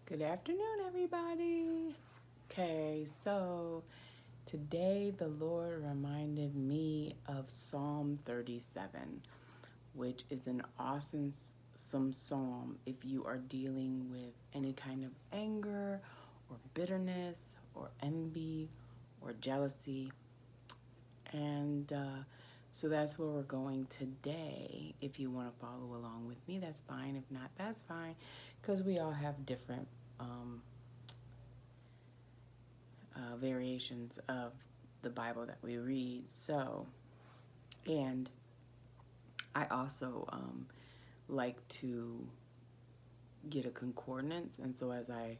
Good afternoon, everybody. Okay, so today the Lord reminded me of Psalm 37, which is an awesome some psalm if you are dealing with any kind of anger or bitterness or envy or jealousy. And so that's where we're going today. If you want to follow along with me, that's fine. If not, that's fine, because we all have different um, variations of the Bible that we read. So, and I also like to get a concordance. And so as I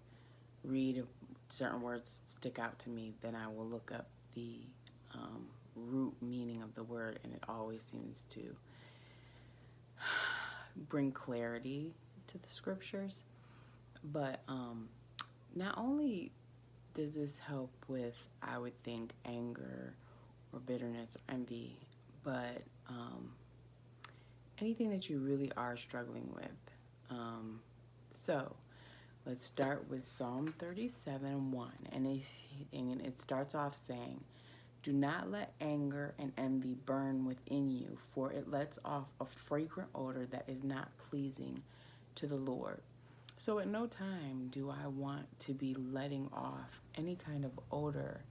read certain words stick out to me, then I will look up the root meaning of the word, and it always seems to bring clarity to the scriptures. But not only does this help with, I would think, anger or bitterness or envy, but anything that you really are struggling with. So let's start with Psalm 37:1, and it starts off saying, "Do not let anger and envy burn within you, for it lets off a fragrant odor that is not pleasing to the Lord." So at no time do I want to be letting off any kind of odor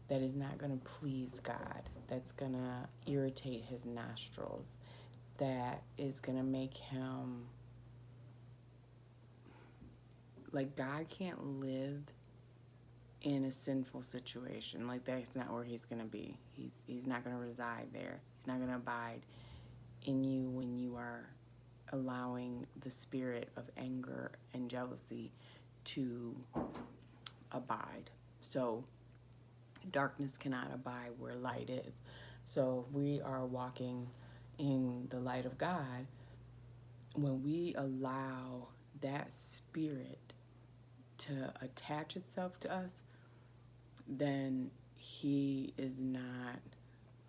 that is not going to please God, that's going to irritate his nostrils, that is going to make him like God can't live in a sinful situation. Like that's not where he's going to be. He's not going to reside there. He's not going to abide in you when you are allowing the spirit of anger and jealousy to abide. So darkness cannot abide where light is. So if we are walking in the light of God, when we allow that spirit to attach itself to us, then he is not,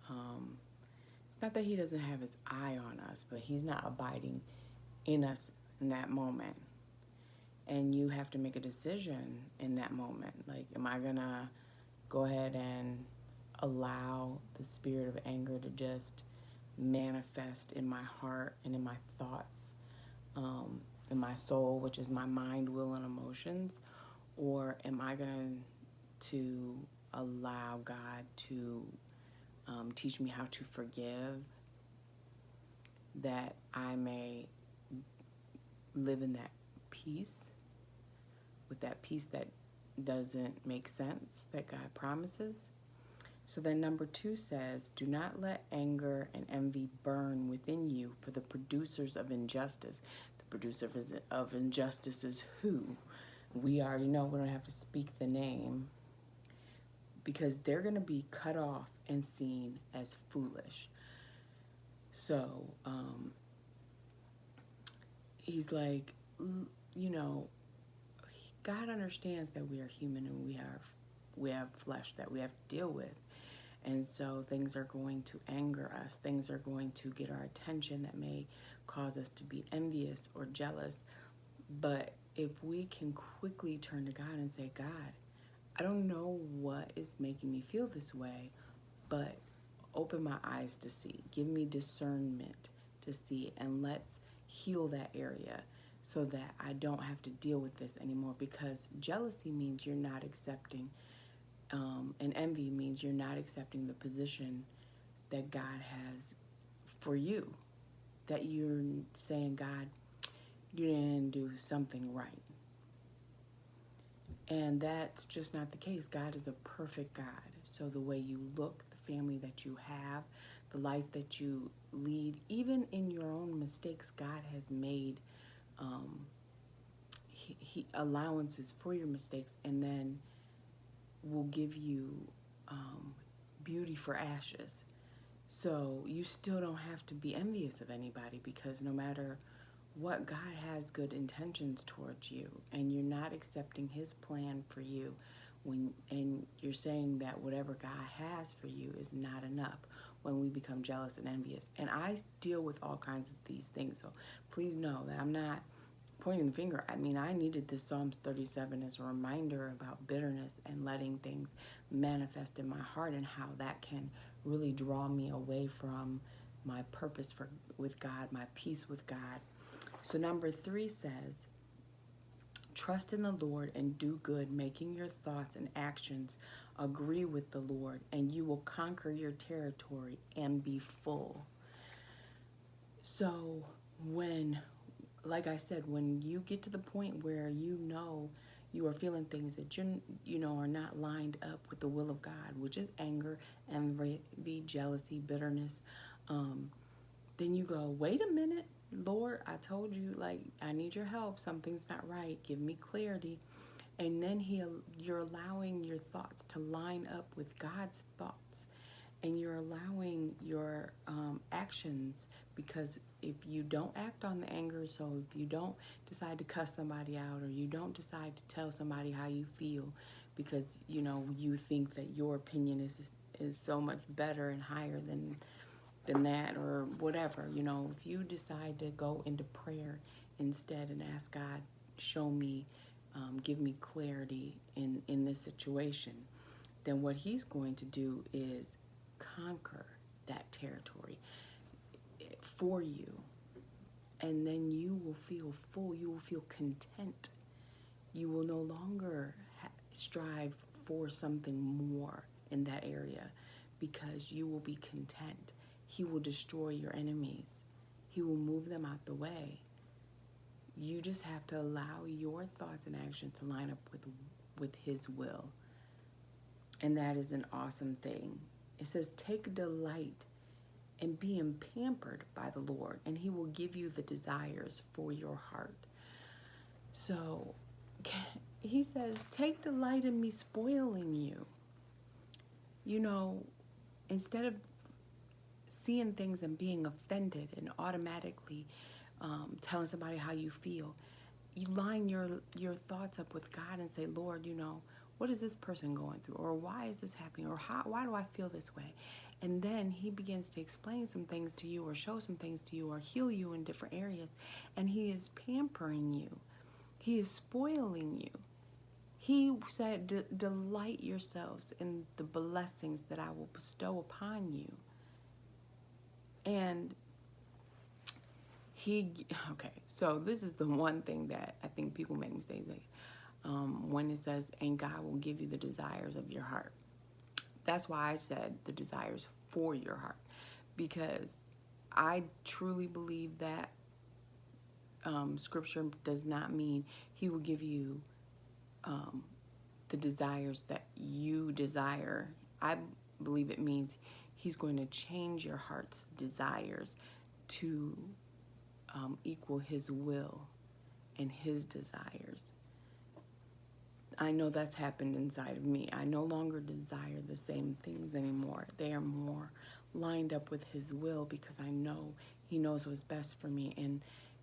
it's not that he doesn't have his eye on us, but he's not abiding in us in that moment. And you have to make a decision in that moment. Like, am I going to go ahead and allow the spirit of anger to just manifest in my heart and in my thoughts, in my soul, which is my mind, will, and emotions? Or am I going to allow God to teach me how to forgive, that I may live in that peace, with that peace that doesn't make sense, that God promises? So then number 2 says, "Do not let anger and envy burn within you, for the producers of injustice." The producer of injustice is who? We already know, we don't have to speak the name, because they're going to be cut off and seen as foolish. So he's like, you know, God understands that we are human and we have flesh that we have to deal with. And so things are going to anger us. Things are going to get our attention that may cause us to be envious or jealous. But if we can quickly turn to God and say, "God, I don't know what is making me feel this way, but open my eyes to see. Give me discernment to see, and let's heal that area so that I don't have to deal with this anymore." Because jealousy means you're not accepting, and envy means you're not accepting the position that God has for you. That you're saying, "God, you didn't do something right." And that's just not the case. God is a perfect God. So the way you look, the family that you have, the life that you lead, even in your own mistakes, God has made he allowances for your mistakes, and then will give you beauty for ashes. So you still don't have to be envious of anybody, because no matter what, God has good intentions towards you, and you're not accepting his plan for you and you're saying that whatever God has for you is not enough when we become jealous and envious. And I deal with all kinds of these things, so please know that I'm not pointing the finger. I mean, I needed this Psalms 37 as a reminder about bitterness and letting things manifest in my heart, and how that can really draw me away from my purpose with God, my peace with God. So number 3 says, trust in the Lord and do good, making your thoughts and actions agree with the Lord, and you will conquer your territory and be full. So like I said, when you get to the point where you are feeling things that are not lined up with the will of God, which is anger, envy, jealousy, bitterness, then you go, wait a minute, Lord, I told you, like, I need your help. Something's not right. Give me clarity. And then you're allowing your thoughts to line up with God's thoughts. And you're allowing your actions, because if you don't act on the anger, so if you don't decide to cuss somebody out, or you don't decide to tell somebody how you feel because, you think that your opinion is so much better and higher than that, or whatever, if you decide to go into prayer instead and ask God, show me, give me clarity in this situation, then what he's going to do is conquer that territory for you. And then you will feel full. You will feel content. You will no longer strive for something more in that area, because you will be content. He will destroy your enemies. He will move them out the way. You just have to allow your thoughts and actions to line up with his will. And that is an awesome thing. It says, take delight in being pampered by the Lord, and he will give you the desires for your heart. So he says, take delight in me spoiling you. Instead of seeing things and being offended and automatically telling somebody how you feel, you line your thoughts up with God and say, Lord, what is this person going through? Or why is this happening? Or why do I feel this way? And then he begins to explain some things to you, or show some things to you, or heal you in different areas. And he is pampering you. He is spoiling you. He said, delight yourselves in the blessings that I will bestow upon you. And so this is the one thing that I think people make mistakes when it says, and God will give you the desires of your heart. That's why I said the desires for your heart, because I truly believe that scripture does not mean he will give you the desires that you desire. I believe it means he's going to change your heart's desires to equal his will and his desires. I know that's happened inside of me. I no longer desire the same things anymore. They are more lined up with his will, because I know he knows what's best for me, and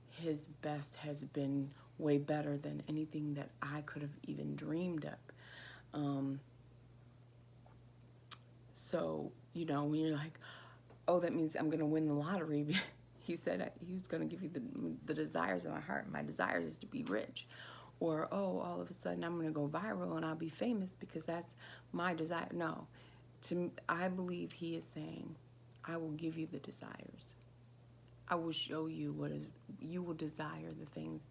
his best has been way better than anything that I could have even dreamed of. So, when you're like, oh, that means I'm going to win the lottery. He said he was going to give you the desires of my heart. My desires is to be rich. Or, oh, all of a sudden I'm going to go viral and I'll be famous because that's my desire. No. I believe he is saying, I will give you the desires. I will show you you will desire the things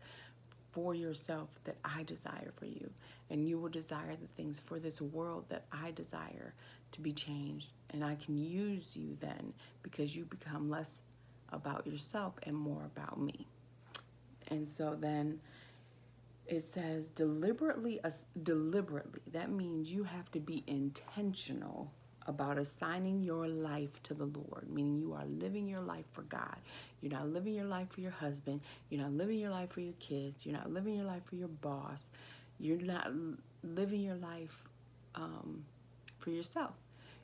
for yourself that I desire for you. And you will desire the things for this world that I desire to be changed. And I can use you then, because you become less about yourself and more about me. And so then it says deliberately, that means you have to be intentional about assigning your life to the Lord, meaning you are living your life for God. You're not living your life for your husband. You're not living your life for your kids. You're not living your life for your boss. You're not living your life for yourself.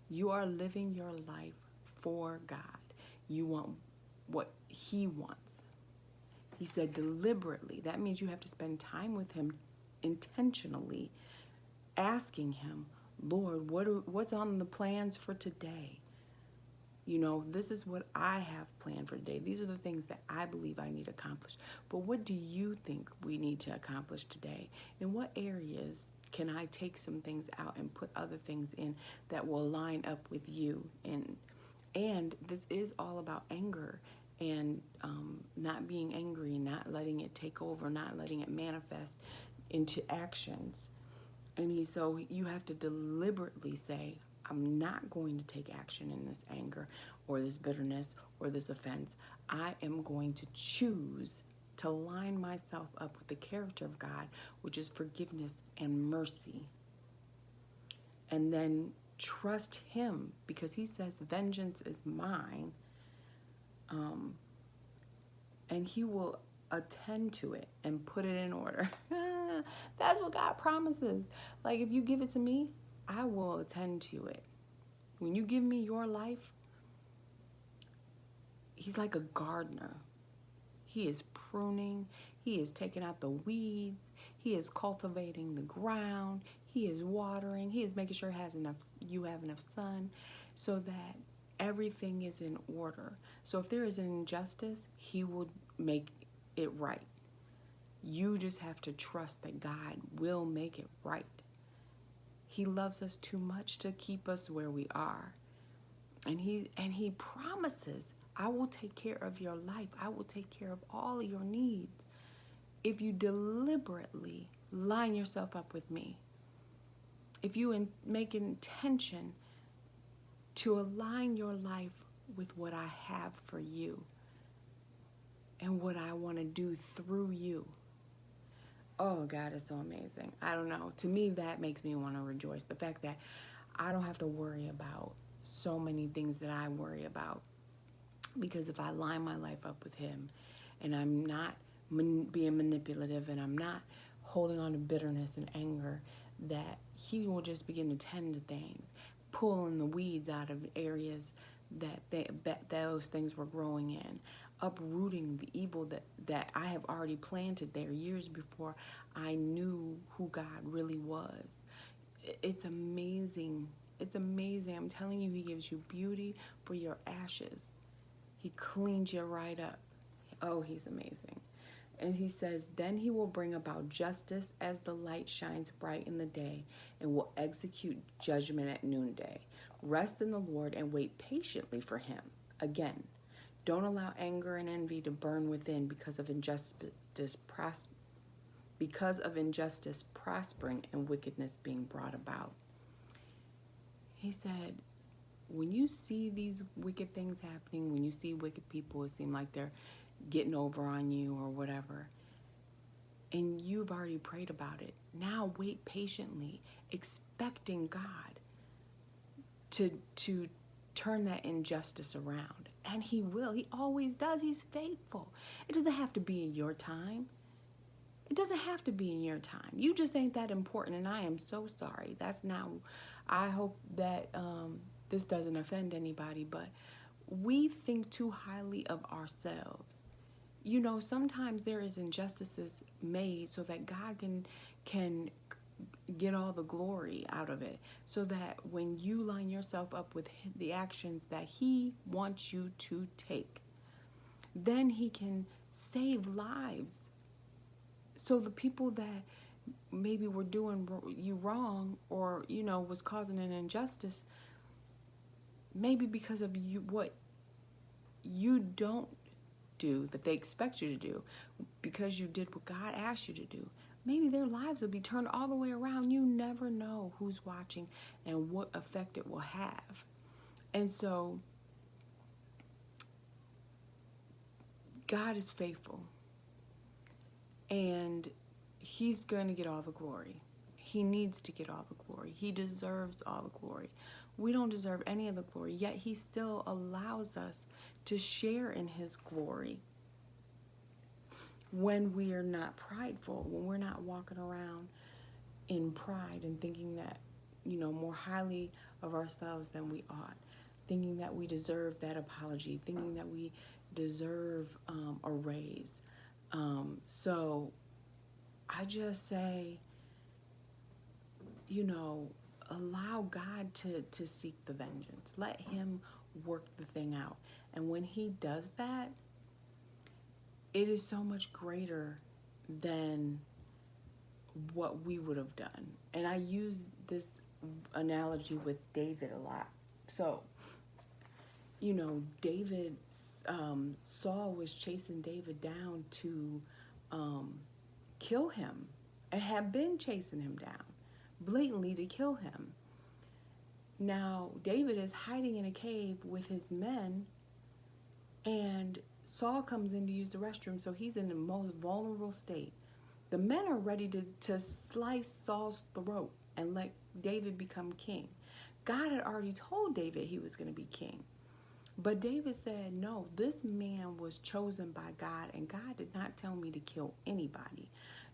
You are living your life for God. You want what he wants. He said deliberately. That means you have to spend time with him intentionally, asking him, Lord, what's on the plans for today? You know, this is what I have planned for today. These are the things that I believe I need accomplished. But what do you think we need to accomplish today? In what areas can I take some things out and put other things in that will line up with you? And this is all about anger and not being angry, not letting it take over, not letting it manifest into actions. And so you have to deliberately say, I'm not going to take action in this anger or this bitterness or this offense. I am going to choose to line myself up with the character of God, which is forgiveness and mercy. And then trust him, because he says, vengeance is mine. And he will attend to it and put it in order. That's what God promises. Like, if you give it to me, I will attend to it. When you give me your life, he's like a gardener. He is pruning. He is taking out the weeds. He is cultivating the ground. He is watering. He is making sure you have enough sun so that everything is in order. So if there is an injustice, he will make it right. You just have to trust that God will make it right. He loves us too much to keep us where we are. And he promises, I will take care of your life. I will take care of all your needs if you deliberately line yourself up with me. If you make an intention to align your life with what I have for you and what I want to do through you. Oh, God, it's so amazing. I don't know. To me, that makes me want to rejoice. The fact that I don't have to worry about so many things that I worry about. Because if I line my life up with him and I'm not being manipulative and I'm not holding on to bitterness and anger, that he will just begin to tend to things, pulling the weeds out of areas that those things were growing in, uprooting the evil that I have already planted there years before I knew who God really was. It's amazing. It's amazing. I'm telling you, he gives you beauty for your ashes. He cleans you right up. Oh, he's amazing. And he says, then he will bring about justice as the light shines bright in the day and will execute judgment at noonday. Rest in the Lord and wait patiently for him. Again, don't allow anger and envy to burn within because of injustice prospering and wickedness being brought about. He said, when you see these wicked things happening, when you see wicked people, it seems like they're getting over on you or whatever, and you've already prayed about it, now wait patiently, expecting God to turn that injustice around. And he will. He always does. He's faithful. It doesn't have to be in your time. It doesn't have to be in your time. You just ain't that important, and I am so sorry. That's not, I hope that this doesn't offend anybody, but we think too highly of ourselves. You know, sometimes there is injustices made so that God can get all the glory out of it, so that when you line yourself up with the actions that he wants you to take, then he can save lives. So the people that maybe were doing you wrong, or, you know, was causing an injustice, maybe because of you, what you don't do that they expect you to do, because you did what God asked you to do, maybe their lives will be turned all the way around. You never know who's watching and what effect it will have. And so God is faithful, and he's going to get all the glory. He needs to get all the glory. He deserves all the glory. We don't deserve any of the glory, yet he still allows us to share in his glory when we are not prideful, when we're not walking around in pride and thinking that, you know, more highly of ourselves than we ought, thinking that we deserve that apology, thinking that we deserve a raise. So I just say, you know, allow God to seek the vengeance. Let him work the thing out. And when he does that, it is so much greater than what we would have done. And I use this analogy with David a lot. So, David, Saul was chasing David down to kill him, and had been chasing him down blatantly to kill him. Now, David is hiding in a cave with his men, and Saul comes in to use the restroom, so he's in the most vulnerable state. The men are ready to slice Saul's throat and let David become king. God had already told David he was going to be king. But David said, no, this man was chosen by God, and God did not tell me to kill anybody.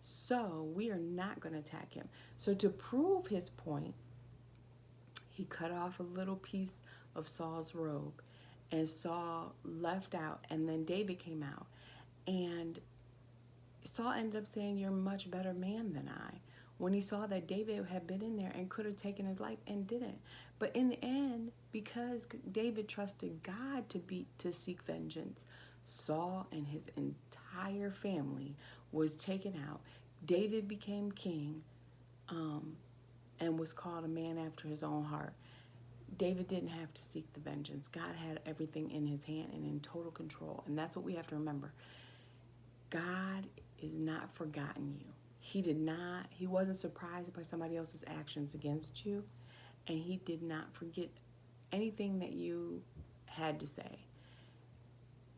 So we are not going to attack him. So to prove his point, he cut off a little piece of Saul's robe, and Saul left out, and then David came out. And Saul ended up saying, you're a much better man than I, when he saw that David had been in there and could have taken his life and didn't. But in the end, because David trusted God to seek vengeance, Saul and his entire family was taken out. David became king, and was called a man after his own heart. David didn't have to seek the vengeance. God had everything in his hand and in total control. And that's what we have to remember. God is not forgotten you. He wasn't surprised by somebody else's actions against you, and he did not forget anything that you had to say.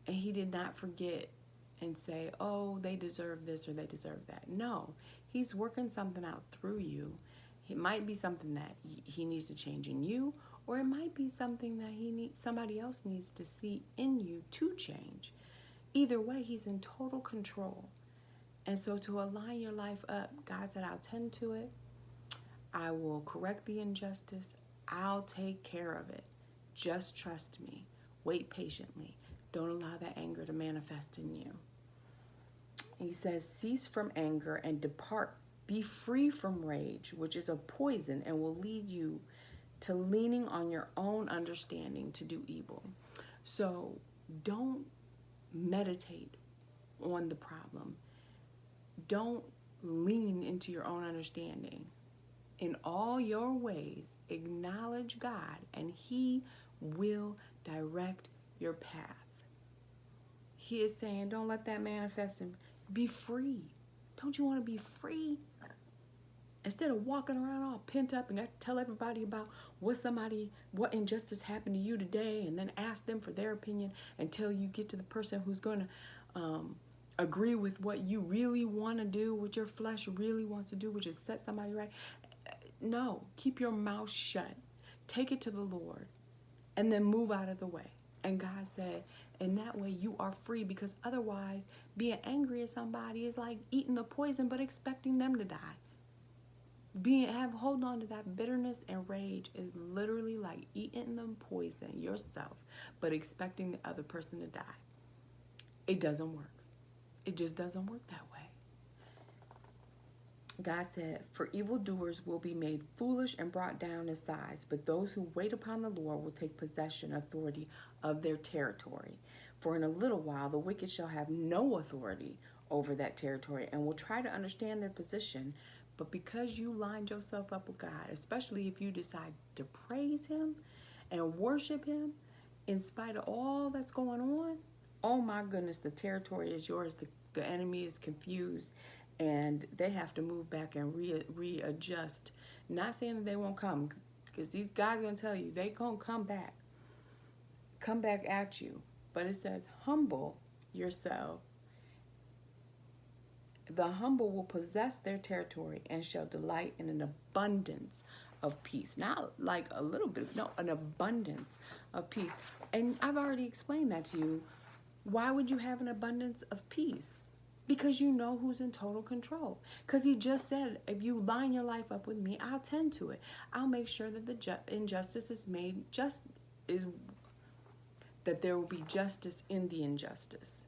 And he did not forget and say, oh, they deserve this or they deserve that. No, he's working something out through you. It might be something that he needs to change in you, or it might be something that somebody else needs to see in you to change. Either way, he's in total control. And so to align your life up, God said, I'll tend to it. I will correct the injustice. I'll take care of it. Just trust me. Wait patiently. Don't allow that anger to manifest in you. He says, cease from anger and depart. Be free from rage, which is a poison and will lead you to leaning on your own understanding to do evil. So don't meditate on the problem. Don't lean into your own understanding. In all your ways, acknowledge God, and he will direct your path. He is saying, don't let that manifest and be free. Don't you want to be free? Instead of walking around all pent up and tell everybody about what injustice happened to you today, and then ask them for their opinion until you get to the person who's going to agree with what you really want to do, what your flesh really wants to do, which is set somebody right. No, keep your mouth shut. Take it to the Lord, and then move out of the way. And God said, in that way you are free, because otherwise being angry at somebody is like eating the poison but expecting them to die. Holding on to that bitterness and rage is literally like eating the poison yourself but expecting the other person to die. It doesn't work. It just doesn't work that way. God said, for evildoers will be made foolish and brought down in size, but those who wait upon the Lord will take possession, authority of their territory. For in a little while the wicked shall have no authority over that territory and will try to understand their position. But because you lined yourself up with God, especially if you decide to praise him and worship him in spite of all that's going on, oh my goodness, the territory is yours. The enemy is confused, and they have to move back and readjust. Not saying that they won't come, because these guys are going to tell you they going to come back at you. But it says, humble yourself. The humble will possess their territory and shall delight in an abundance of peace. Not like a little bit, no, an abundance of peace. And I've already explained that to you. Why would you have an abundance of peace? Because you know who's in total control. Because he just said, if you line your life up with me, I'll tend to it. I'll make sure that the injustice is made that there will be justice in the injustice.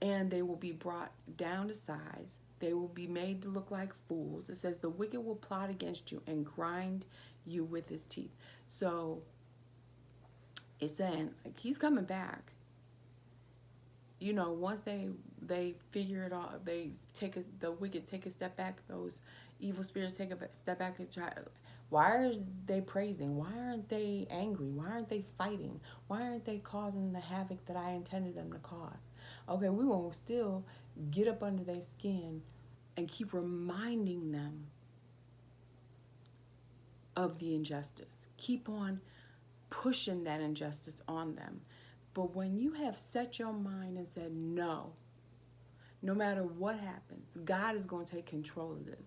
And they will be brought down to size. They will be made to look like fools. It says the wicked will plot against you and grind you with his teeth. So It's saying like he's coming back. You know, once they figure it out, they the wicked take a step back. Those evil spirits take a step back and try. Why are they praising? Why aren't they angry? Why aren't they fighting? Why aren't they causing the havoc that I intended them to cause? Okay, we won't still get up under their skin and keep reminding them of the injustice. Keep on pushing that injustice on them. But when you have set your mind and said, no, no matter what happens, God is going to take control of this.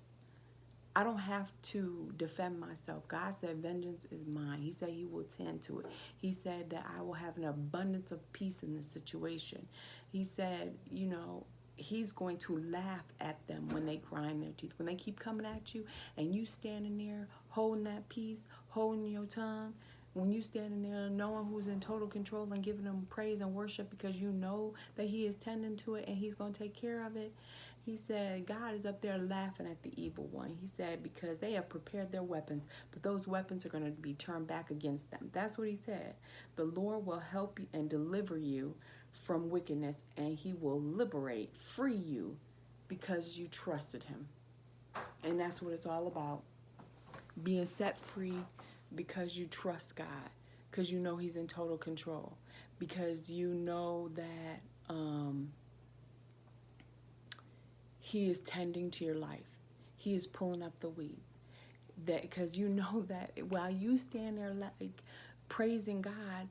I don't have to defend myself. God said, vengeance is mine. He said he will tend to it. He said that I will have an abundance of peace in this situation. He said, you know, he's going to laugh at them when they grind their teeth. When they keep coming at you and you standing there holding that peace, holding your tongue, when you standing there knowing who's in total control and giving them praise and worship because you know that he is tending to it and he's going to take care of it. He said, God is up there laughing at the evil one. He said, because they have prepared their weapons, but those weapons are going to be turned back against them. That's what he said. The Lord will help you and deliver you from wickedness, and he will liberate, free you because you trusted him. And that's what it's all about. Being set free because you trust God, because you know he's in total control, because you know that he is tending to your life. He is pulling up the weeds. That because you know that while you stand there like praising God,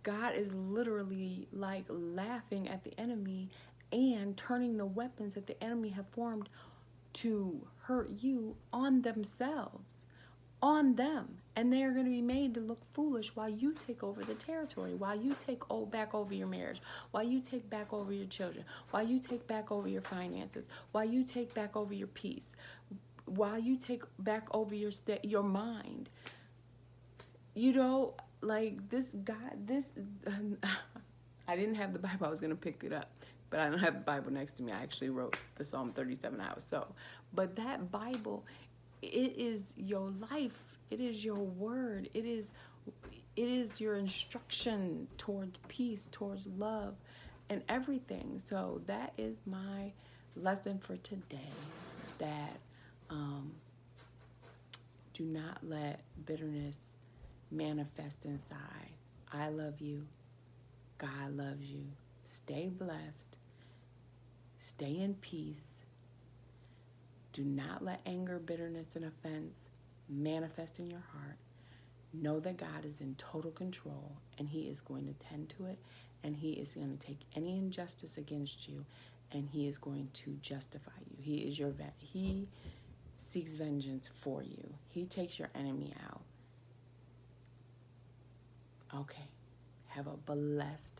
God is literally like laughing at the enemy and turning the weapons that the enemy have formed to hurt you on themselves, on them. And they are going to be made to look foolish while you take over the territory, while you take back over your marriage, while you take back over your children, while you take back over your finances, while you take back over your peace, while you take back over your mind. You know, like this God, I didn't have the Bible. I was going to pick it up, but I don't have the Bible next to me. I actually wrote the Psalm 37 out. But that Bible, it is your life. It is your word. It is your instruction towards peace, towards love, and everything. So that is my lesson for today, that do not let bitterness manifest inside. I love you. God loves you. Stay blessed. Stay in peace. Do not let anger, bitterness, and offense manifest in your heart. Know that God is in total control and he is going to tend to it, and he is going to take any injustice against you and he is going to justify you. He is your vet. He seeks vengeance for you. He takes your enemy out. Okay. Have a blessed